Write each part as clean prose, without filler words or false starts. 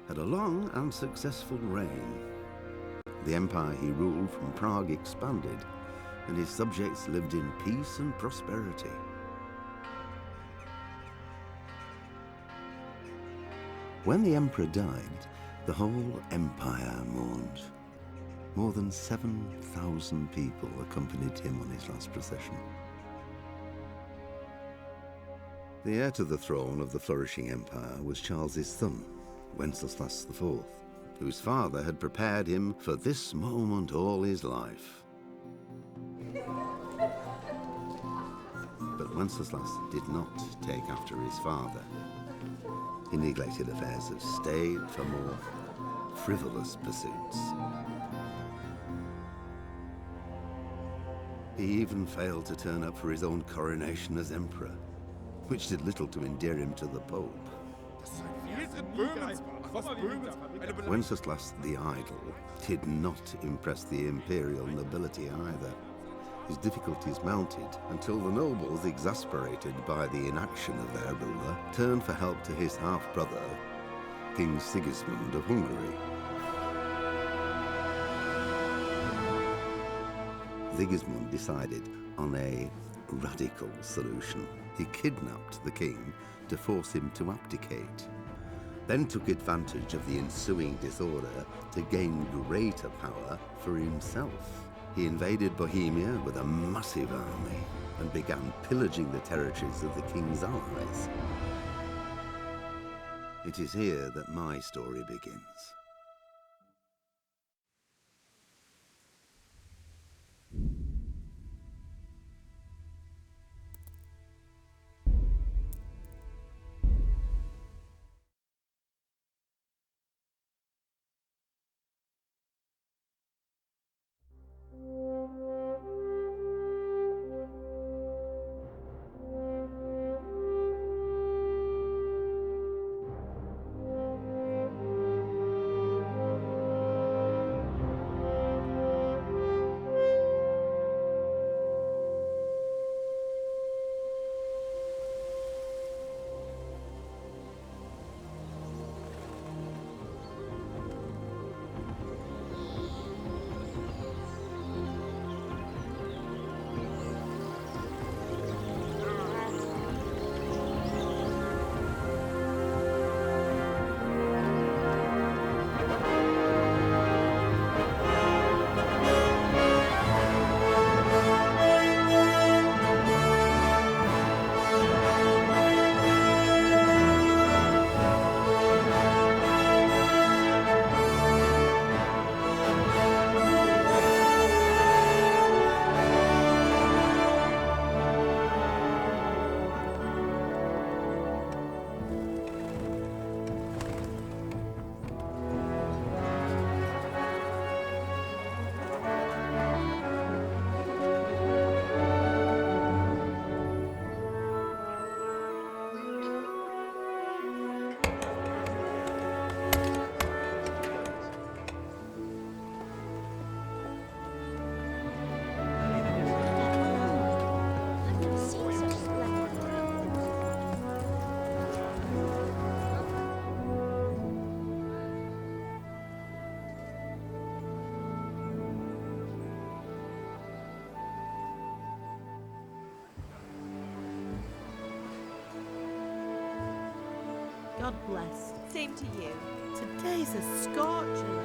had a long and successful reign. The empire he ruled from Prague expanded, and his subjects lived in peace and prosperity. When the emperor died, the whole empire mourned. More than 7,000 people accompanied him on his last procession. The heir to the throne of the flourishing empire was Charles's son, Wenceslas IV, whose father had prepared him for this moment all his life. But Wenceslas did not take after his father. He neglected affairs of state for more frivolous pursuits. He even failed to turn up for his own coronation as emperor, which did little to endear him to the Pope. Wenceslas the Idle did not impress the imperial nobility either. His difficulties mounted until the nobles, exasperated by the inaction of their ruler, turned for help to his half-brother, King Sigismund of Hungary. Sigismund decided on a radical solution. He kidnapped the king to force him to abdicate, then took advantage of the ensuing disorder to gain greater power for himself. He invaded Bohemia with a massive army and began pillaging the territories of the king's allies. It is here that my story begins. God bless. Same to you. Today's a scorcher.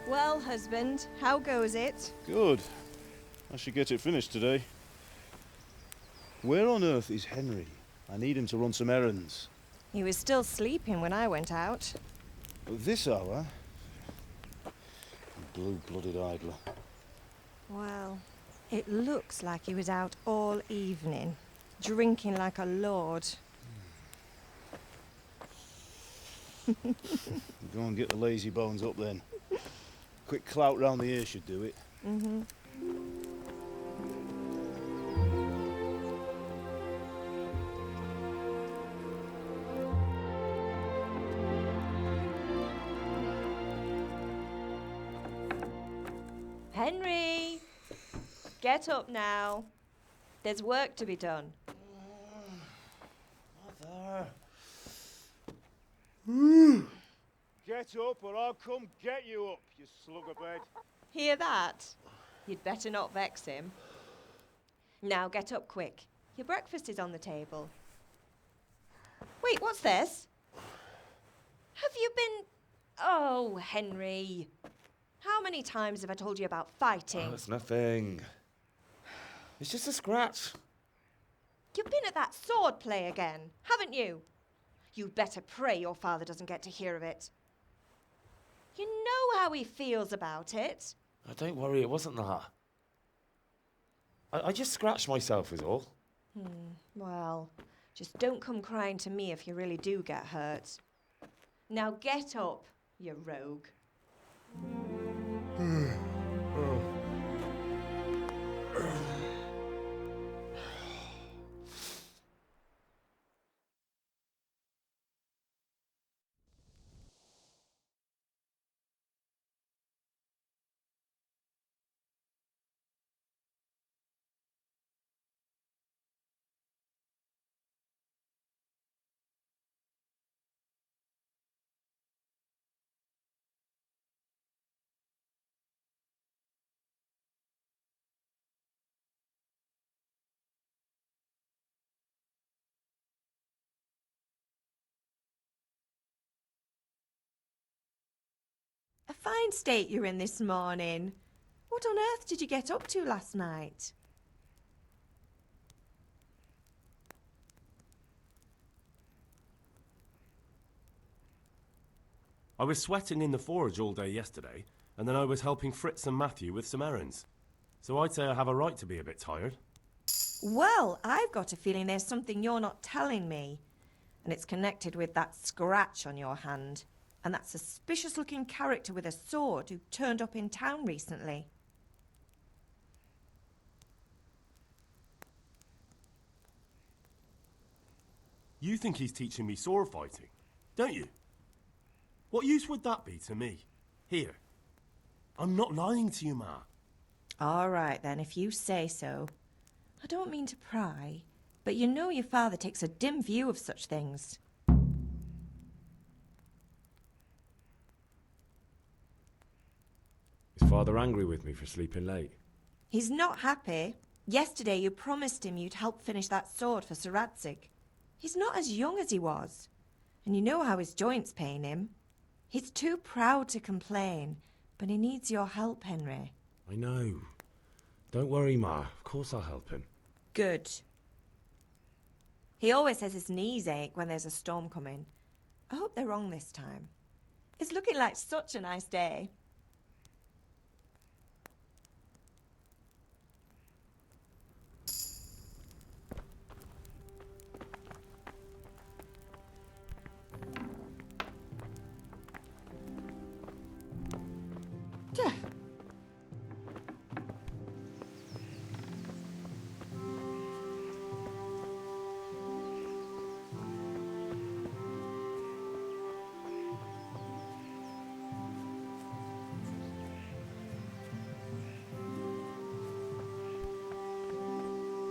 Well, husband, how goes it? Good. I should get it finished today. Where on earth is Henry? I need him to run some errands. He was still sleeping when I went out. At this hour? Blue-blooded idler. Well, it looks like he was out all evening, drinking like a lord. Go and get the lazy bones up then. Quick clout round the ear should do it. Mm-hmm. Henry! Get up now. There's work to be done. Mother. Get up or I'll come get you up, you slugabed. Hear that? You'd better not vex him. Now get up quick. Your breakfast is on the table. Wait, what's this? Have you been... Oh, Henry. How many times have I told you about fighting? Oh, it's nothing. It's just a scratch. You've been at that sword play again, haven't you? You'd better pray your father doesn't get to hear of it. You know how he feels about it. Oh, don't worry, it wasn't that. I just scratched myself is all. Well, just don't come crying to me if you really do get hurt. Now get up, you rogue. A fine state you're in this morning. What on earth did you get up to last night? I was sweating in the forge all day yesterday, and then I was helping Fritz and Matthew with some errands. So I'd say I have a right to be a bit tired. Well, I've got a feeling there's something you're not telling me. And it's connected with that scratch on your hand. And that suspicious-looking character with a sword who turned up in town recently. You think he's teaching me sword fighting, don't you? What use would that be to me? Here. I'm not lying to you, Ma. All right, then, if you say so. I don't mean to pry, but you know your father takes a dim view of such things. Is Father angry with me for sleeping late? He's not happy. Yesterday you promised him you'd help finish that sword for Sir Radzig. He's not as young as he was, and you know how his joints pain him. He's too proud to complain, but he needs your help, Henry. I know. Don't worry, Ma. Of course I'll help him. Good. He always says his knees ache when there's a storm coming. I hope they're wrong this time. It's looking like such a nice day.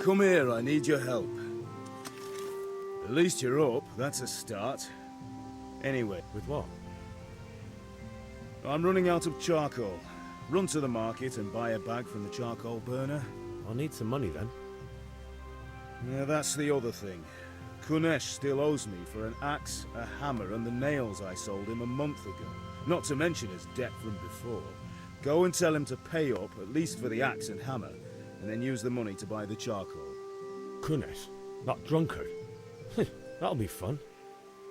Come here, I need your help. At least you're up, that's a start. Anyway, With what? I'm running out of charcoal. Run to the market and buy a bag from the charcoal burner. I'll need some money then. Yeah, that's the other thing. Kunesh still owes me for an axe, a hammer, and the nails I sold him a month ago. Not to mention his debt from before. Go and tell him to pay up, at least for the axe and hammer, and then use the money to buy the charcoal. Kunesh? That drunkard? That'll be fun.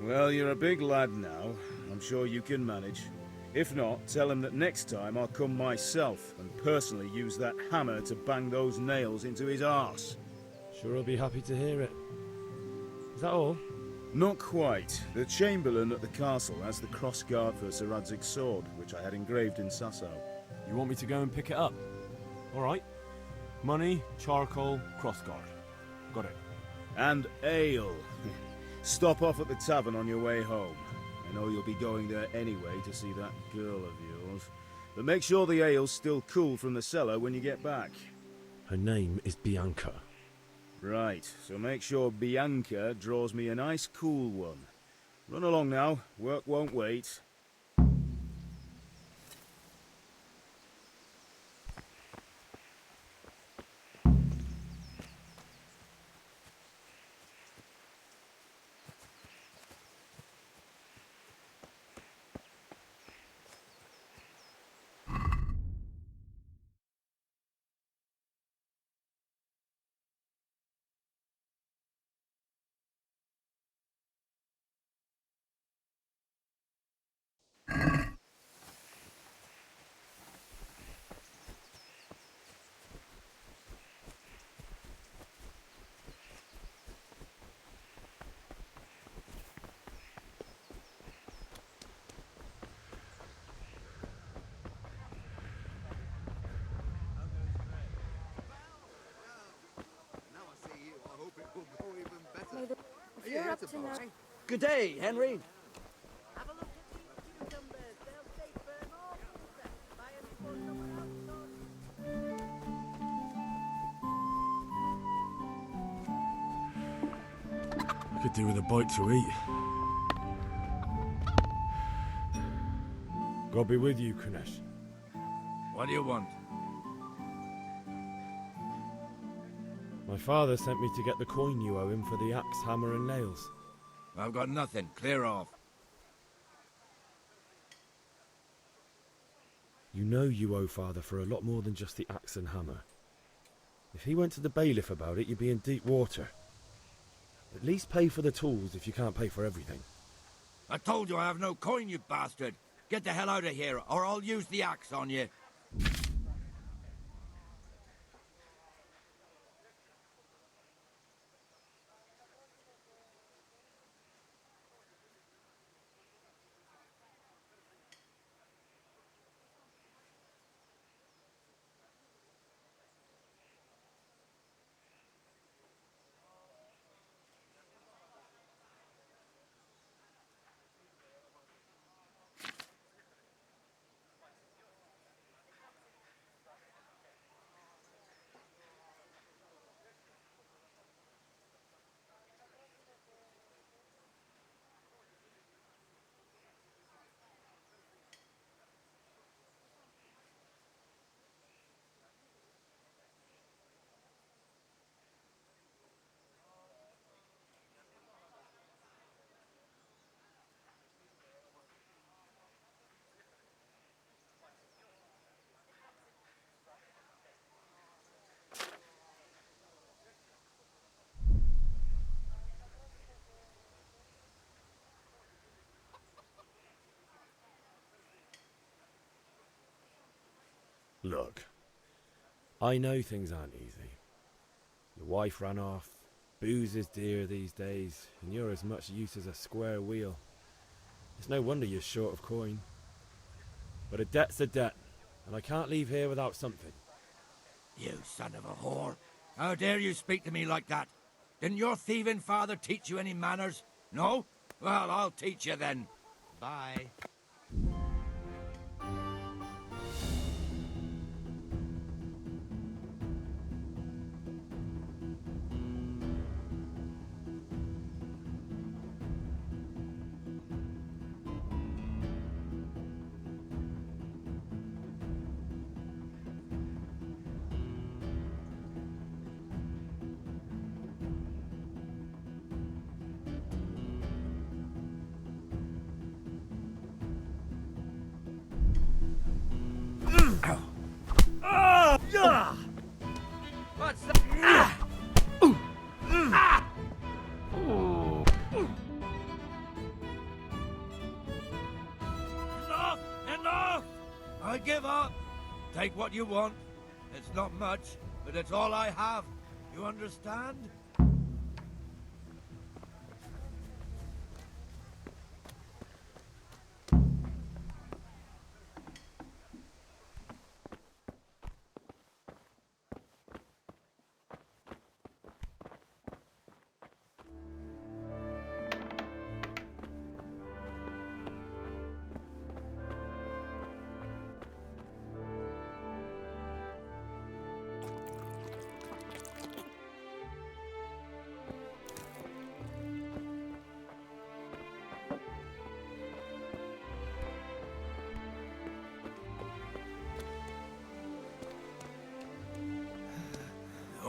Well, you're a big lad now. I'm sure you can manage. If not, tell him that next time I'll come myself and personally use that hammer to bang those nails into his arse. Sure I'll be happy to hear it. Is that all? Not quite. The Chamberlain at the castle has the cross-guard for Sir Radzig's sword, which I had engraved in Sasau. You want me to go and pick it up? All right. Money, charcoal, crossguard. Got it. And ale. Stop off at the tavern on your way home. I know you'll be going there anyway to see that girl of yours. But make sure the ale's still cool from the cellar when you get back. Her name is Bianca. Right, so make sure Bianca draws me a nice cool one. Run along now, work won't wait. Good day, Henry. Have a look at these cucumbers. They'll stay firm all winter. Buy 'em before summer outdoors. I could do with a bite to eat. God be with you, Kunesh. What do you want? My father sent me to get the coin you owe him for the axe, hammer and nails. I've got nothing. Clear off. You know you owe father for a lot more than just the axe and hammer. If he went to the bailiff about it, you'd be in deep water. At least pay for the tools if you can't pay for everything. I told you I have no coin, you bastard. Get the hell out of here, or I'll use the axe on you. Look, I know things aren't easy. Your wife ran off, booze is dear these days, and you're as much use as a square wheel. It's no wonder you're short of coin. But a debt's a debt, and I can't leave here without something. You son of a whore. How dare you speak to me like that? Didn't your thieving father teach you any manners? No? Well, I'll teach you then. Bye. What's that? Enough! Enough! I give up. Take what you want. It's not much, but it's all I have. You understand?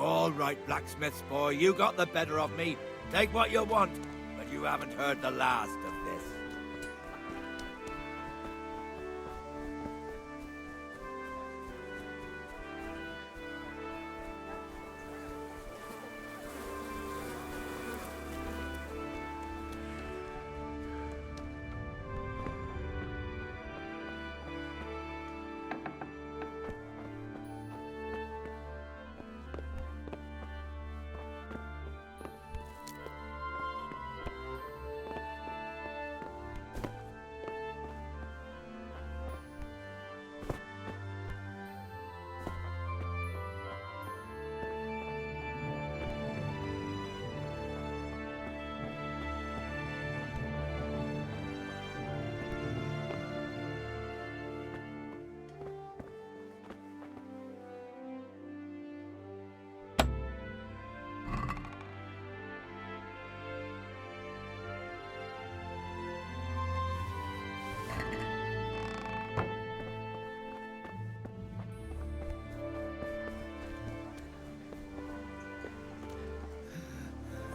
All right, blacksmith's boy, you got the better of me. Take what you want, but you haven't heard the last of this.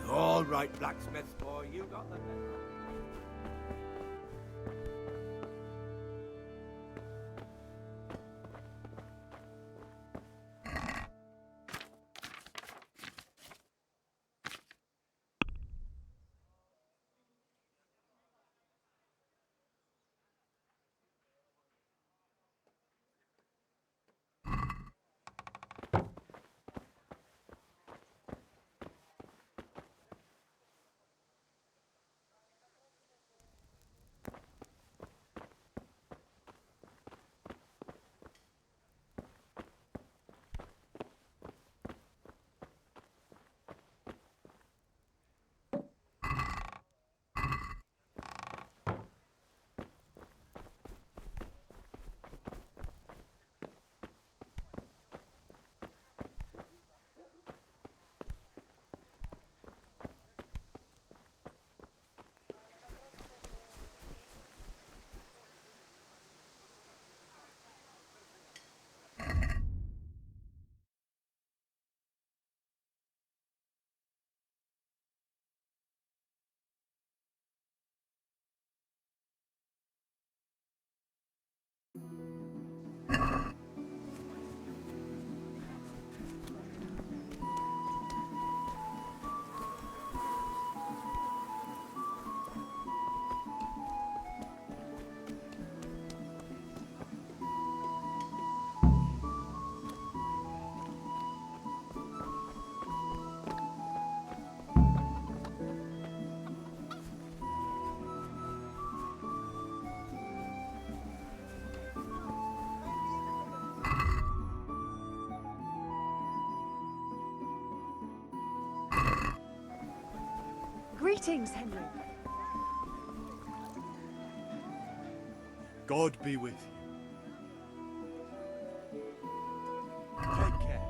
All right, blacksmith's boy, you got the better. Greetings, Henry. God be with you. Take care.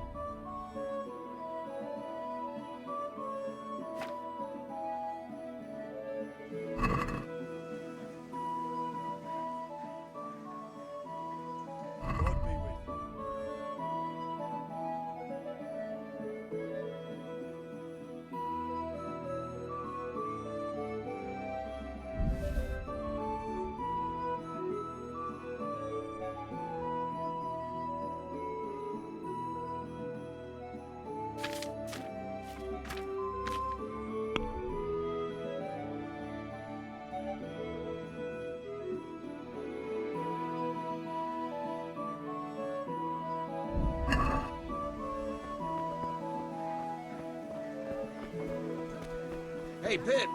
God be with you. Hey, Pip,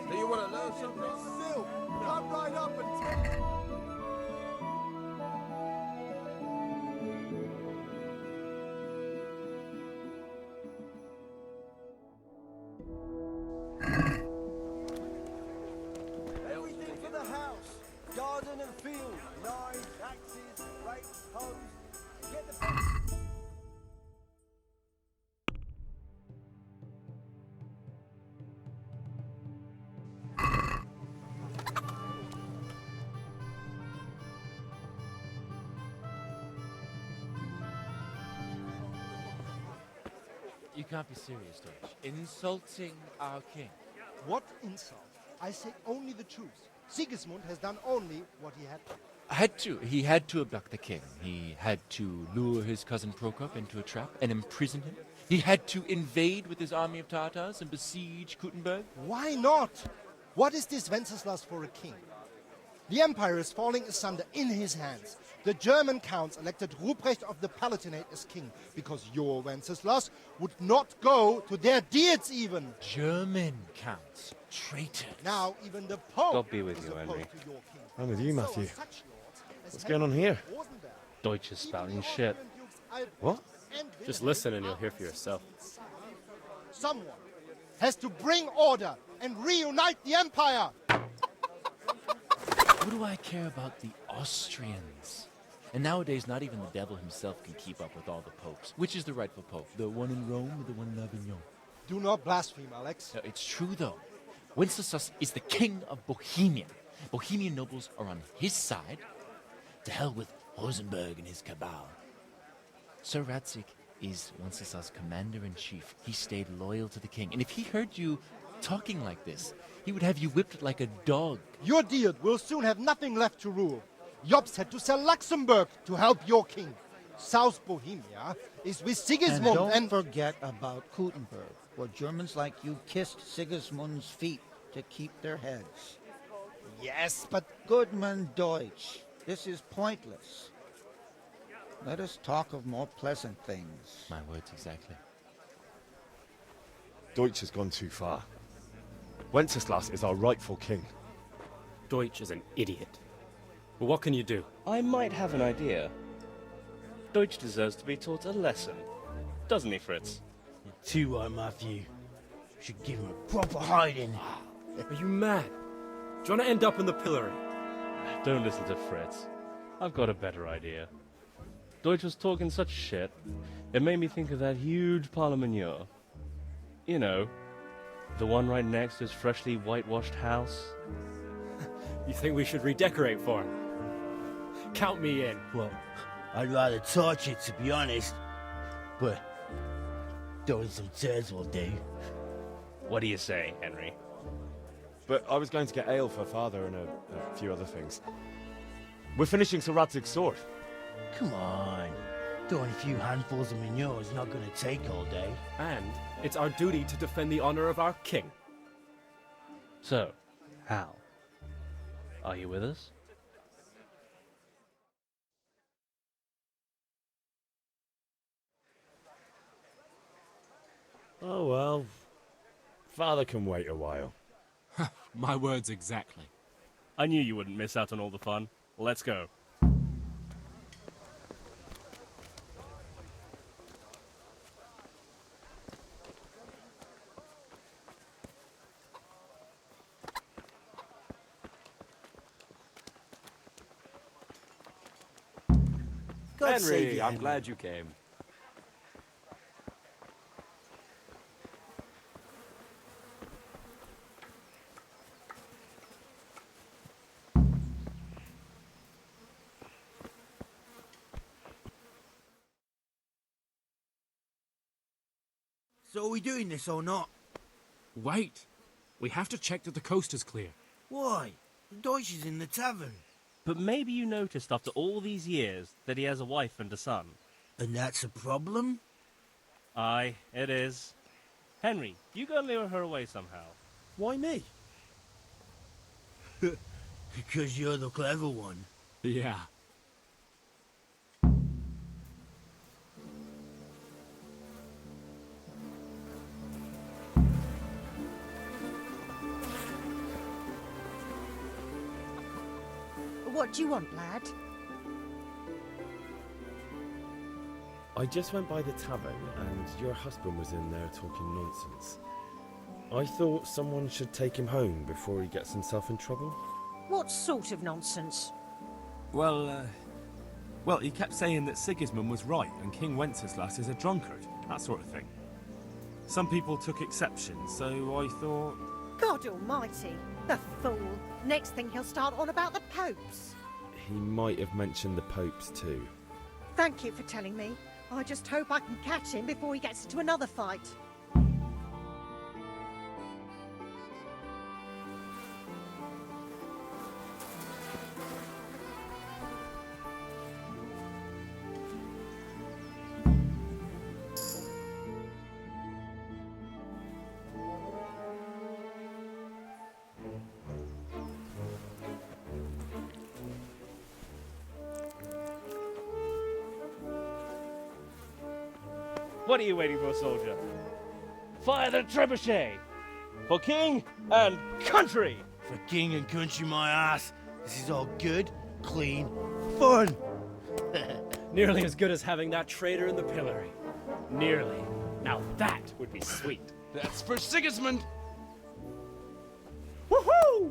do you want to learn something? Still, come right up and tell. Everything for the house. Garden and field. Knives, axes, rakes, hoes. Get the... You can't be serious, Deutsch. Insulting our king. What insult? I say only the truth. Sigismund has done only what he had to. He had to abduct the king. He had to lure his cousin Prokop into a trap and imprison him. He had to invade with his army of Tatars and besiege Kuttenberg. Why not? What is this Wenceslas for a king? The empire is falling asunder in his hands. The German counts elected Ruprecht of the Palatinate as king because your Wenceslas would not go to their deeds even. German counts. Traitors. Now even the Pope God be with is you, opposed Henry. to your king. I'm with you, So Matthew. are such lords as What's going on here? Rosenberg, Deutsch is spouting shit. What? Just listen and you'll hear for yourself. Someone has to bring order and reunite the empire. What do I care about the Austrians? And nowadays, not even the devil himself can keep up with all the popes. Which is the rightful pope? The one in Rome or the one in Avignon? Do not blaspheme, Alex. No, it's true, though. Wenceslas is the king of Bohemia. Bohemian nobles are on his side. To hell with Rosenberg and his cabal. Sir Radzik is Wenceslas' commander-in-chief. He stayed loyal to the king. And if he heard you talking like this, he would have you whipped like a dog. Your deed will soon have nothing left to rule. Jobst had to sell Luxembourg to help your king. South Bohemia is with Sigismund and don't forget about Kuttenberg, where Germans like you kissed Sigismund's feet to keep their heads. Yes, but... Goodman Deutsch, this is pointless. Let us talk of more pleasant things. My words exactly. Deutsch has gone too far. Wenceslas is our rightful king. Deutsch is an idiot. But what can you do? I might have an idea. Deutsch deserves to be taught a lesson. Doesn't he, Fritz? You're too right, Matthew. Should give him a proper hiding. Are you mad? Do you want to end up in the pillory? Don't listen to Fritz. I've got a better idea. Deutsch was talking such shit, it made me think of that huge parliament. You know, the one right next to his freshly whitewashed house. You think we should redecorate for him? Count me in. Well, I'd rather torch it, to be honest. But throwing some tears will do. What do you say, Henry? But I was going to get ale for father and a few other things. We're finishing Sir Radzig's sword. Come on. Throwing a few handfuls of manure is not going to take all day. And it's our duty to defend the honor of our king. So, Hal, are you with us? Oh well. Father can wait a while. My words exactly. I knew you wouldn't miss out on all the fun. Let's go. Henry, I'm glad you came. So are we doing this or not? Wait. We have to check that the coast is clear. Why? The Deutsch is in the tavern. But maybe you noticed after all these years that he has a wife and a son. And that's a problem? Aye, it is. Henry, you go lure her away somehow. Why me? Because you're the clever one. Yeah. What do you want, lad? I just went by the tavern and your husband was in there talking nonsense. I thought someone should take him home before he gets himself in trouble. What sort of nonsense? Well, he kept saying that Sigismund was right and King Wenceslas is a drunkard, that sort of thing. Some people took exception, so I thought... God almighty, the fool. Next thing he'll start on about the popes. He might have mentioned the popes too. Thank you for telling me. I just hope I can catch him before he gets into another fight. What are you waiting for, soldier? Fire the trebuchet! For king and country! For king and country, my ass. This is all good, clean, fun. Nearly as good as having that traitor in the pillory. Nearly. Now that would be sweet. That's for Sigismund! Woohoo!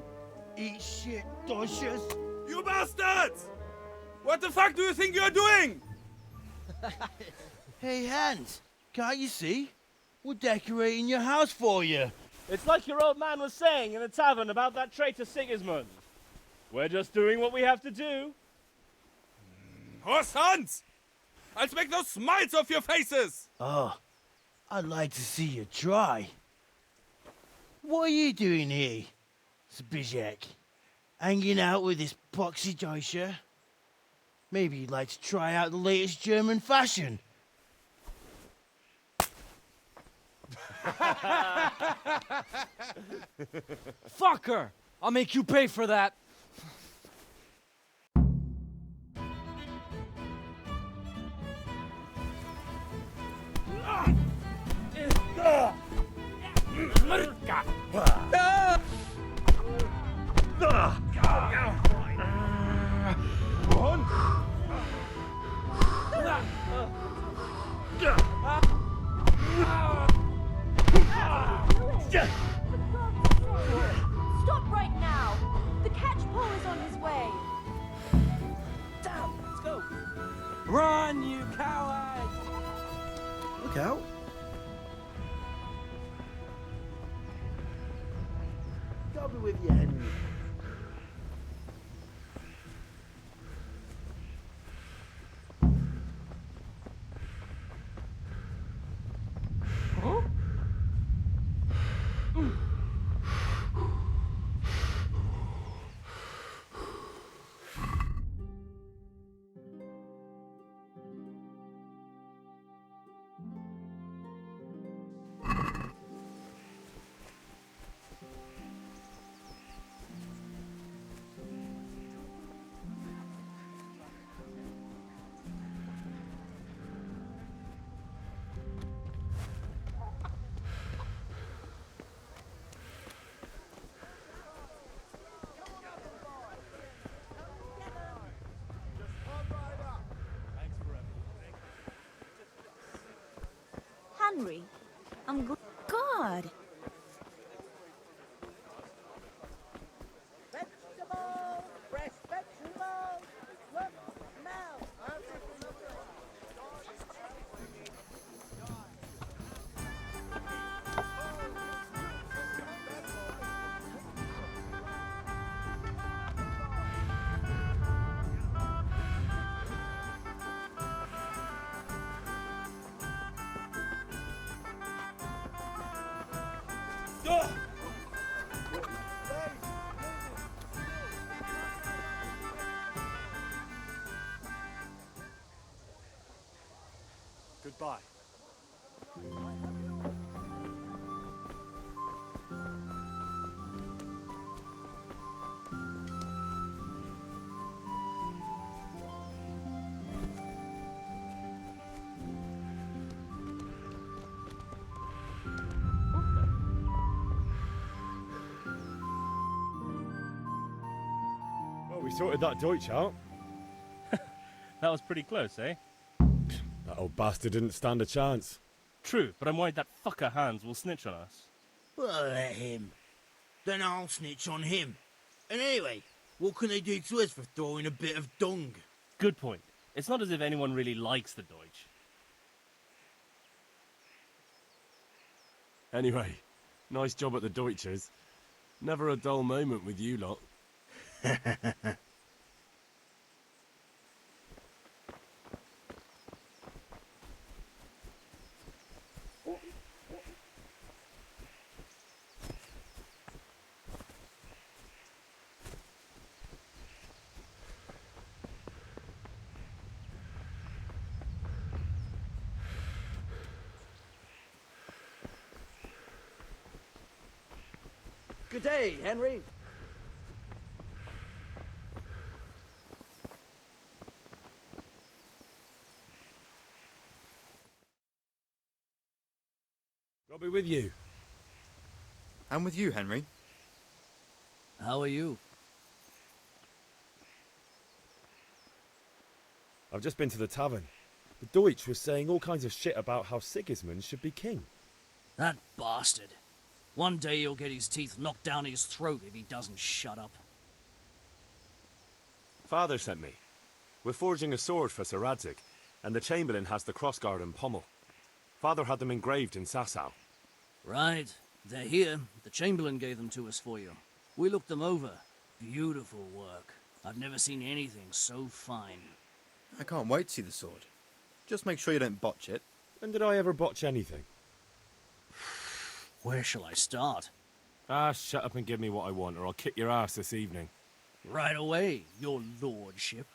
Eat shit, Dodgers. You bastards! What the fuck do you think you're doing? Hey, Hans, can't you see? We're decorating your house for you. It's like your old man was saying in the tavern about that traitor Sigismund. We're just doing what we have to do. Horse Hans! I'll make those smiles off your faces! Oh, I'd like to see you try. What are you doing here, Zbigniew? Hanging out with this poxy Deutscher? Maybe you'd like to try out the latest German fashion. Fucker! I'll make you pay for that. Stop right now! The catch pole is on his way! Down! Let's go! Run, you cowards! Look out. God be with you, Henry. Henry, I'm good. God! Vegetables! Fresh vegetables! Look now! Goodbye. Well, we sorted that Deutsch out. That was pretty close, eh? That old bastard didn't stand a chance. True, but I'm worried that fucker Hans will snitch on us. Well, let him. Then I'll snitch on him. And anyway, what can they do to us for throwing a bit of dung? Good point. It's not as if anyone really likes the Deutsch. Anyway, nice job at the Deutschers. Never a dull moment with you lot. Good day, Henry. I'll be with you. I'm with you, Henry. How are you? I've just been to the tavern. The Deutsch was saying all kinds of shit about how Sigismund should be king. That bastard. One day he'll get his teeth knocked down his throat if he doesn't shut up. Father sent me. We're forging a sword for Sir Radzig, and the Chamberlain has the crossguard and pommel. Father had them engraved in Sasau. Right. They're here. The Chamberlain gave them to us for you. We looked them over. Beautiful work. I've never seen anything so fine. I can't wait to see the sword. Just make sure you don't botch it. When did I ever botch anything? Where shall I start? Ah, shut up and give me what I want, or I'll kick your ass this evening. Right away, your lordship.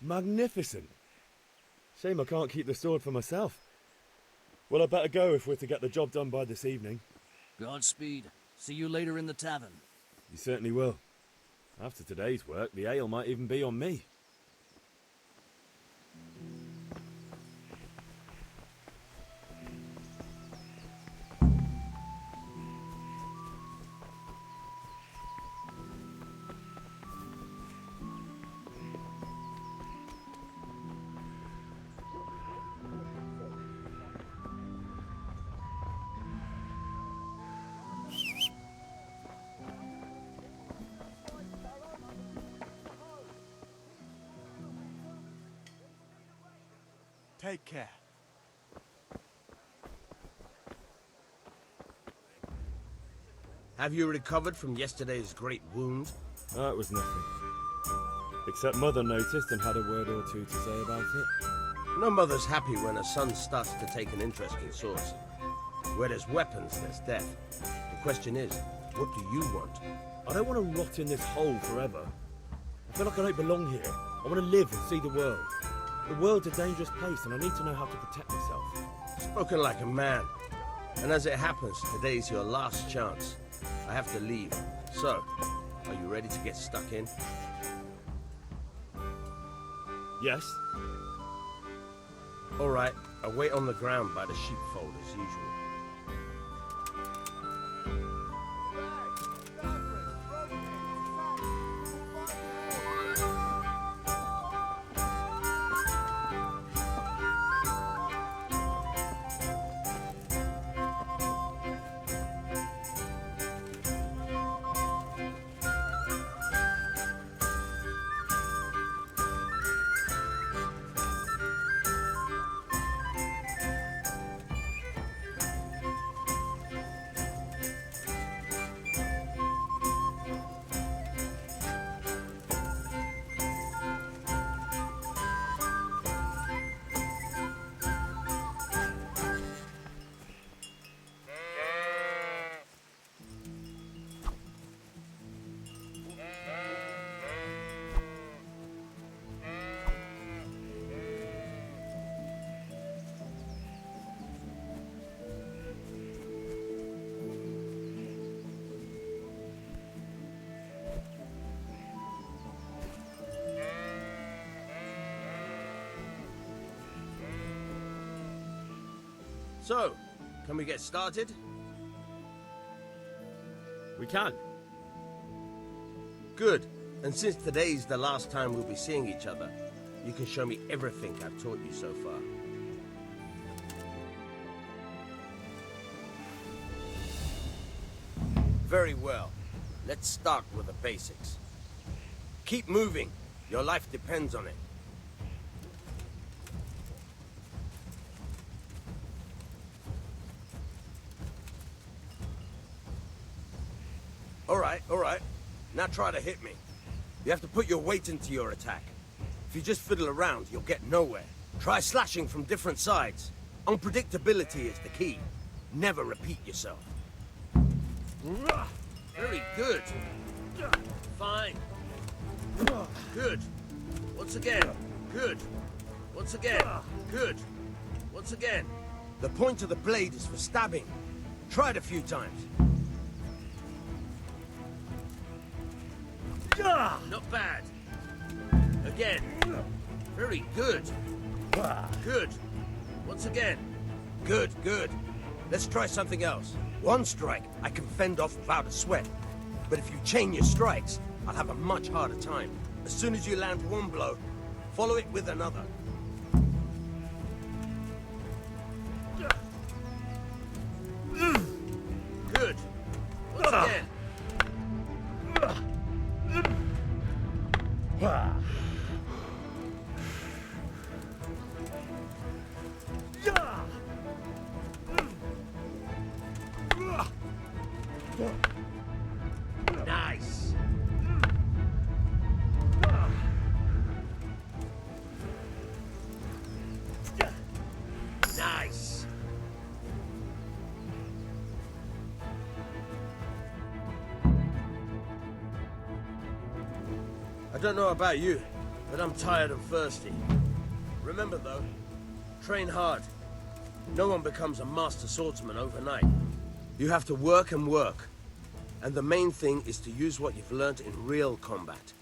Magnificent. Shame I can't keep the sword for myself. Well, I better go if we're to get the job done by this evening. Godspeed. See you later in the tavern. You certainly will. After today's work, the ale might even be on me. Take care. Have you recovered from yesterday's great wound? Oh, it was nothing. Except Mother noticed and had a word or two to say about it. No mother's happy when her son starts to take an interest in swords. Where there's weapons, there's death. The question is, what do you want? I don't want to rot in this hole forever. I feel like I don't belong here. I want to live and see the world. The world's a dangerous place and I need to know how to protect myself. Spoken like a man. And as it happens, today's your last chance. I have to leave. So, are you ready to get stuck in? Yes. All right, I'll wait on the ground by the sheepfold as usual. So, can we get started? We can. Good. And since today's the last time we'll be seeing each other, you can show me everything I've taught you so far. Very well. Let's start with the basics. Keep moving. Your life depends on it. All right. Now try to hit me. You have to put your weight into your attack. If you just fiddle around, you'll get nowhere. Try slashing from different sides. Unpredictability is the key. Never repeat yourself. Very good. Fine. Good. Once again. Good. Once again. Good. Once again. The point of the blade is for stabbing. Try it a few times. Not bad. Again. Very good. Good. Once again. Good, good. Let's try something else. One strike, I can fend off without a sweat. But if you chain your strikes, I'll have a much harder time. As soon as you land one blow, follow it with another. Good. Once again. Nice. Nice. I don't know about you, but I'm tired and thirsty. Remember though, train hard. No one becomes a master swordsman overnight. You have to work and work. And the main thing is to use what you've learned in real combat.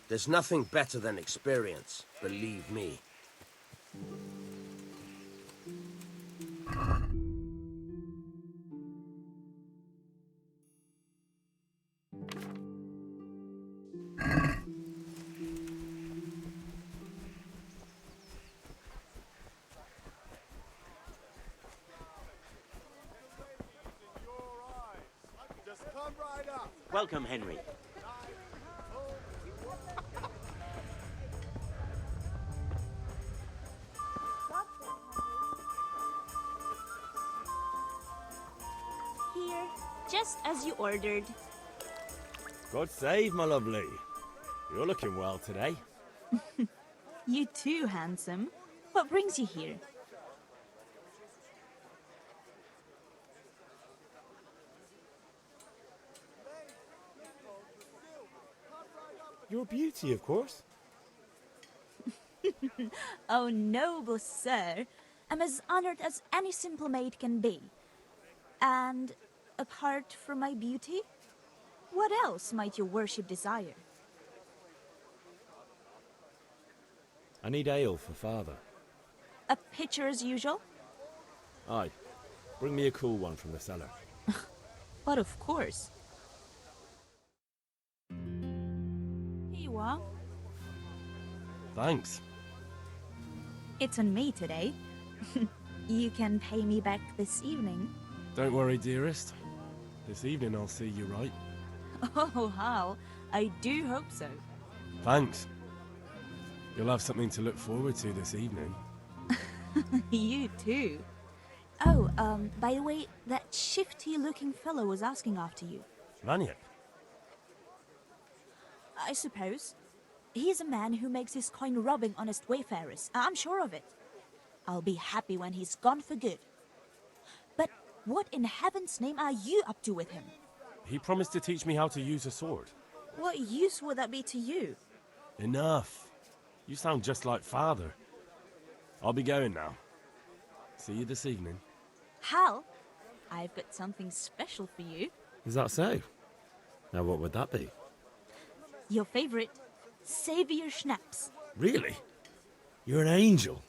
There's nothing better than experience, believe me. Welcome, Henry. Here, just as you ordered. God save, my lovely. You're looking well today. You too, handsome. What brings you here? Your beauty, of course. Oh, noble sir. I'm as honored as any simple maid can be. And apart from my beauty, what else might your worship desire? I need ale for father. A pitcher as usual? Aye. Bring me a cool one from the cellar. But of course. Here you are. Thanks. It's on me today. You can pay me back this evening. Don't worry, dearest. This evening I'll see you right. Oh, how? I do hope so. Thanks. You'll have something to look forward to this evening. You too. Oh, by the way, that shifty-looking fellow was asking after you. Vanya? I suppose. He's a man who makes his coin robbing honest wayfarers. I'm sure of it. I'll be happy when he's gone for good. But what in heaven's name are you up to with him? He promised to teach me how to use a sword. What use would that be to you? Enough. You sound just like father. I'll be going now. See you this evening. Hal, I've got something special for you. Is that so? Now what would that be? Your favorite, Savior Schnapps. Really? You're an angel.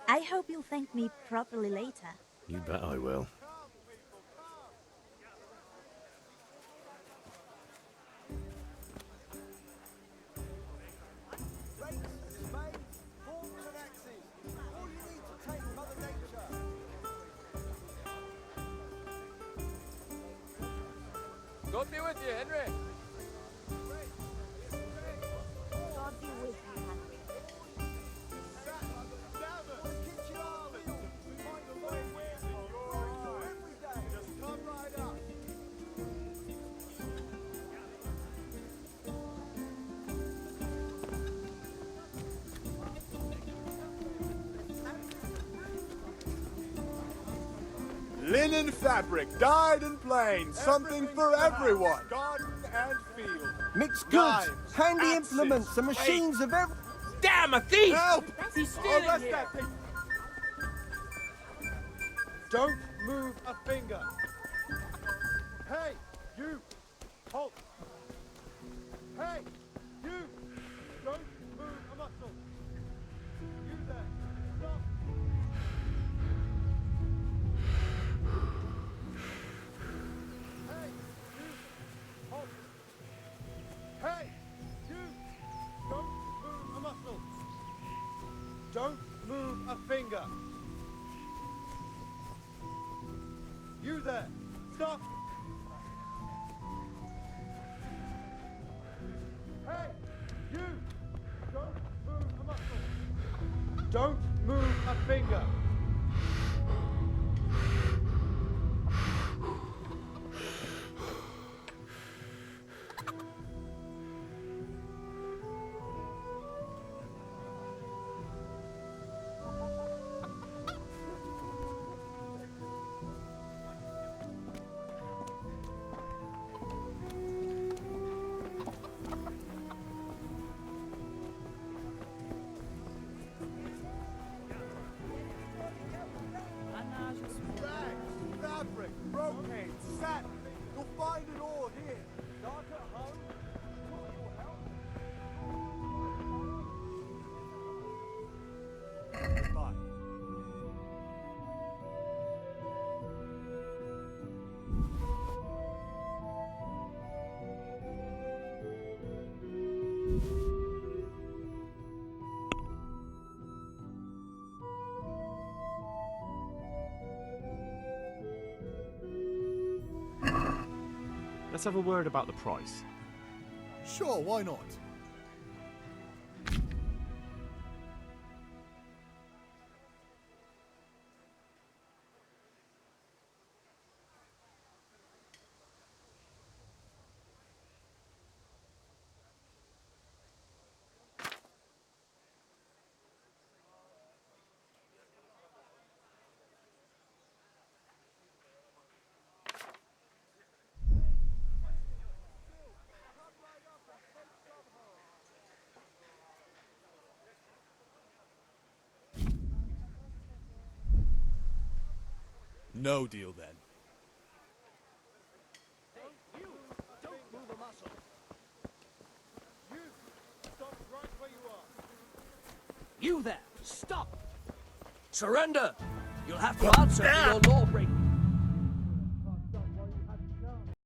I hope you'll thank me properly later. You bet I will. God be with you, Henry. God be with you, Henry. Linen fabric, dyed and plain, something for everyone. Garden and field. Mixed goods, Knives, handy axes, implements, and machines of every... Damn, a thief! Help! He's stealing arrest here. that thief! Don't move a finger. Hey, you! Halt! Hey, you! Don't move a muscle. You there! Stop! Hey, you! Halt! Hey, you! Don't move a muscle. Don't move a finger. You there! Stop! Hey! You! Don't move a muscle! Don't move a finger! Rags, fabric, brocade, satin. You'll find it all here. Dark at home? Will you help? Goodbye. Let's have a word about the price. Sure, why not? No deal then. You! Don't move a muscle! You! Stop right where you are! You there! Stop! Surrender! You'll have to answer for your law breaking.